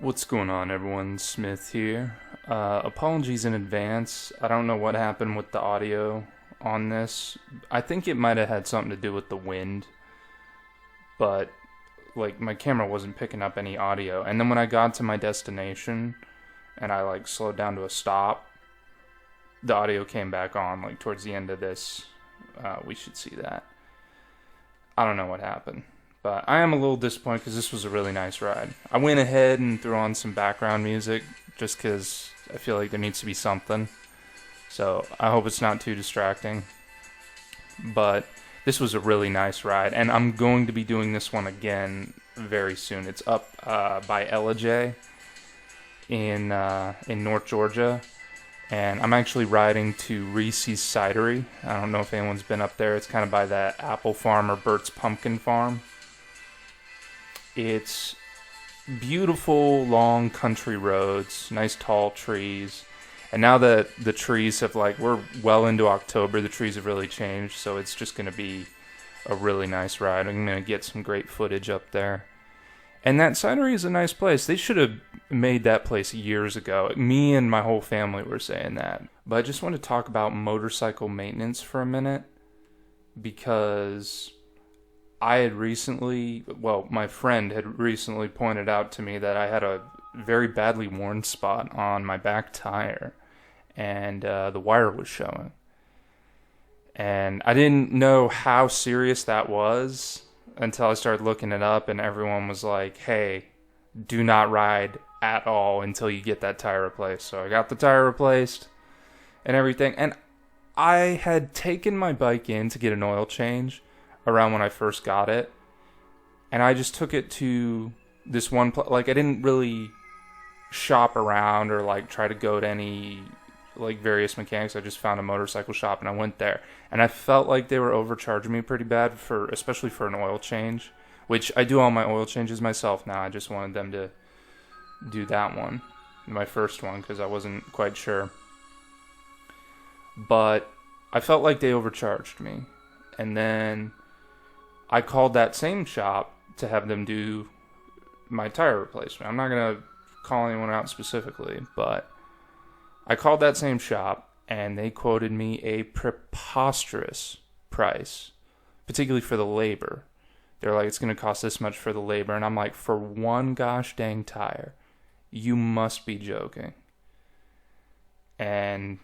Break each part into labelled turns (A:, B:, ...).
A: What's going on, everyone? Smith here. Apologies in advance. I don't know what happened with the audio on this. I think it might have had something to do with the wind, but my camera wasn't picking up any audio. And then when I got to my destination and I slowed down to a stop, the audio came back on towards the end of this. We should see that. I don't know what happened. But I am a little disappointed because this was a really nice ride. I went ahead and threw on some background music just because I feel like there needs to be something. So I hope it's not too distracting. But this was a really nice ride. And I'm going to be doing this one again very soon. It's up by Ellijay in North Georgia. And I'm actually riding to Reeces Cider Co. I don't know if anyone's been up there. It's kind of by that apple farm or Bert's pumpkin farm. It's beautiful, long country roads, nice tall trees. And now that the trees have, we're well into October, the trees have really changed, so it's just going to be a really nice ride. I'm going to get some great footage up there. And that cidery is a nice place. They should have made that place years ago. Me and my whole family were saying that. But I just want to talk about motorcycle maintenance for a minute, because my friend had recently pointed out to me that I had a very badly worn spot on my back tire, and the wire was showing. And I didn't know how serious that was until I started looking it up, and everyone was like, hey, do not ride at all until you get that tire replaced. So I got the tire replaced and everything, and I had taken my bike in to get an oil change around when I first got it, and I just took it to this one place. I didn't really shop around or try to go to any various mechanics. I just found a motorcycle shop and I went there, and I felt like they were overcharging me pretty bad, especially for an oil change, which I do all my oil changes myself now. I just wanted them to do that one, my first one, because I wasn't quite sure. But I felt like they overcharged me, and then I called that same shop to have them do my tire replacement. I'm not going to call anyone out specifically, but I called that same shop, and they quoted me a preposterous price, particularly for the labor. They're like, it's going to cost this much for the labor. And I'm like, for one gosh dang tire? You must be joking. And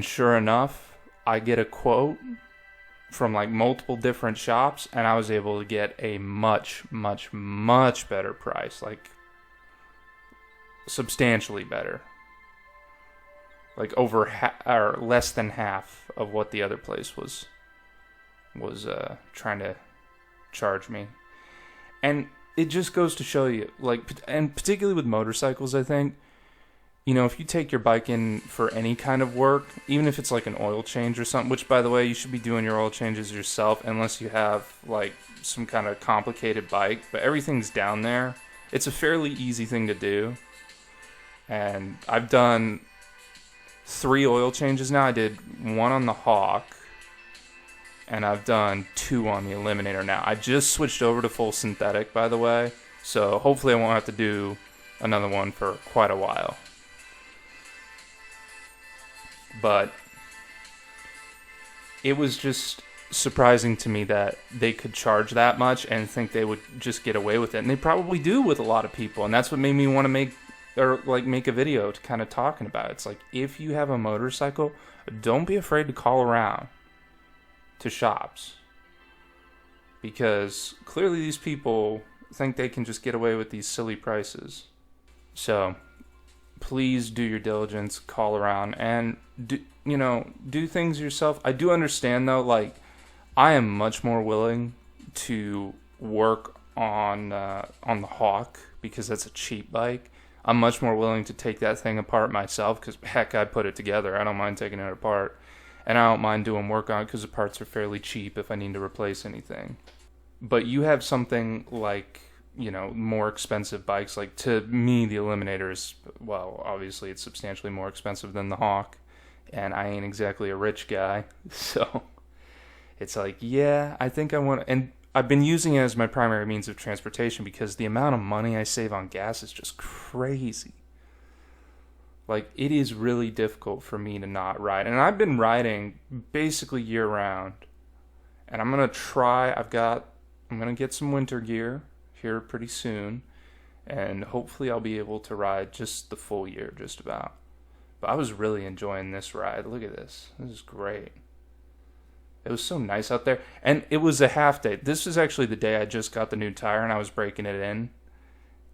A: sure enough, I get a quote from multiple different shops, and I was able to get a much, much, much better price, substantially better, over or less than half of what the other place was trying to charge me. And it just goes to show you, and particularly with motorcycles, I think, if you take your bike in for any kind of work, even if it's an oil change or something, which, by the way, you should be doing your oil changes yourself unless you have some kind of complicated bike, but everything's down there. It's a fairly easy thing to do. And I've done 3 oil changes now. I did 1 on the Hawk, and I've done 2 on the Eliminator now. I just switched over to full synthetic, by the way, so hopefully I won't have to do another one for quite a while. But it was just surprising to me that they could charge that much and think they would just get away with it. And they probably do with a lot of people. And that's what made me want to make a video to kind of talking about it. It's if you have a motorcycle, don't be afraid to call around to shops. Because clearly these people think they can just get away with these silly prices. So please do your diligence, call around, and do things yourself. I do understand though, I am much more willing to work on the Hawk because that's a cheap bike. I'm much more willing to take that thing apart myself because heck, I put it together. I don't mind taking it apart, and I don't mind doing work on it because the parts are fairly cheap if I need to replace anything. But you have something more expensive bikes. To me, the Eliminator is, obviously it's substantially more expensive than the Hawk, and I ain't exactly a rich guy, so it's yeah, I think I want, and I've been using it as my primary means of transportation because the amount of money I save on gas is just crazy. Like, it is really difficult for me to not ride. And I've been riding basically year round. And I'm going to try, I'm going to get some winter gear here pretty soon. And hopefully I'll be able to ride just the full year, just about. But I was really enjoying this ride. Look at this. This is great. It was so nice out there. And it was a half day. This was actually the day I just got the new tire and I was breaking it in.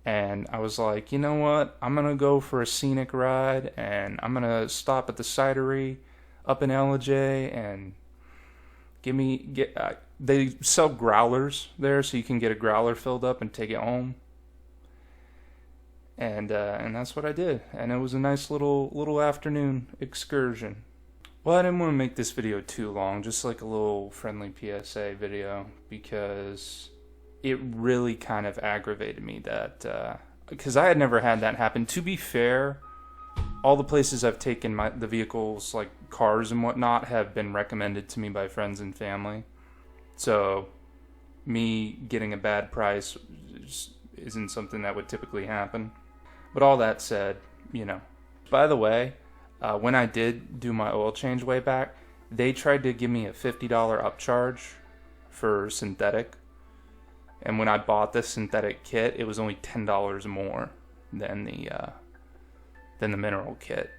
A: And I was like, you know what? I'm going to go for a scenic ride. And I'm going to stop at the cidery up in Ellijay. And they sell growlers there. So you can get a growler filled up and take it home. And that's what I did. And it was a nice little afternoon excursion. Well, I didn't want to make this video too long, just like a little friendly PSA video, because it really kind of aggravated me that, because I had never had that happen. To be fair, all the places I've taken the vehicles, like cars and whatnot, have been recommended to me by friends and family. So me getting a bad price isn't something that would typically happen. But all that said, you know. By the way, when I did do my oil change way back, they tried to give me a $50 upcharge for synthetic. And when I bought this synthetic kit, it was only $10 more than the mineral kit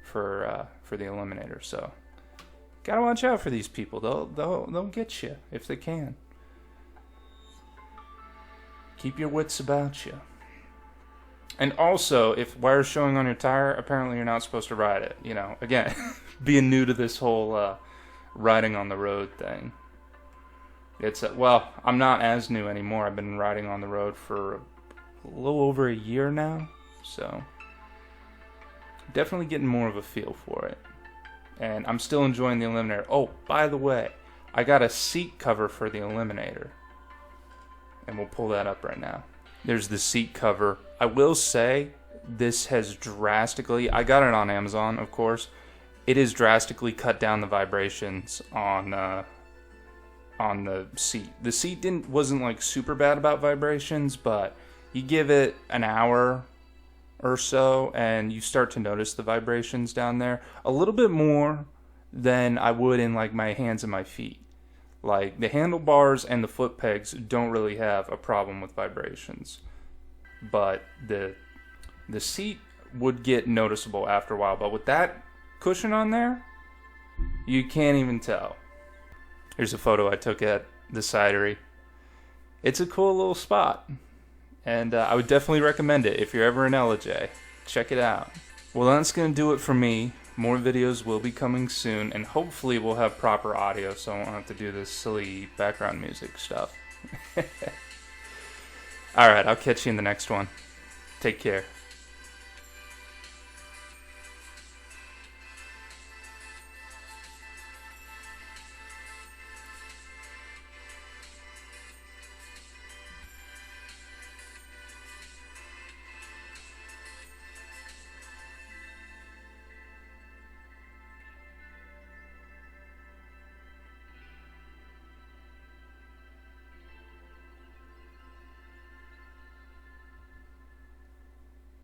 A: for the Eliminator. So gotta watch out for these people. They'll get you if they can. Keep your wits about you. And also, if wire's showing on your tire, apparently you're not supposed to ride it. You know, again, being new to this whole riding on the road thing. It's well, I'm not as new anymore. I've been riding on the road for a little over a year now, so definitely getting more of a feel for it. And I'm still enjoying the Eliminator. Oh, by the way, I got a seat cover for the Eliminator, and we'll pull that up right now. There's the seat cover. I will say this has drastically, I got it on Amazon, of course. It has drastically cut down the vibrations on the seat. The seat wasn't like super bad about vibrations, but you give it an hour or so and you start to notice the vibrations down there a little bit more than I would in like my hands and my feet. Like, the handlebars and the foot pegs don't really have a problem with vibrations. But the seat would get noticeable after a while. But with that cushion on there, you can't even tell. Here's a photo I took at the cidery. It's a cool little spot. And I would definitely recommend it if you're ever in Ellijay. Check it out. Well, that's going to do it for me. More videos will be coming soon, and hopefully we'll have proper audio so I won't have to do this silly background music stuff. Alright, I'll catch you in the next one. Take care.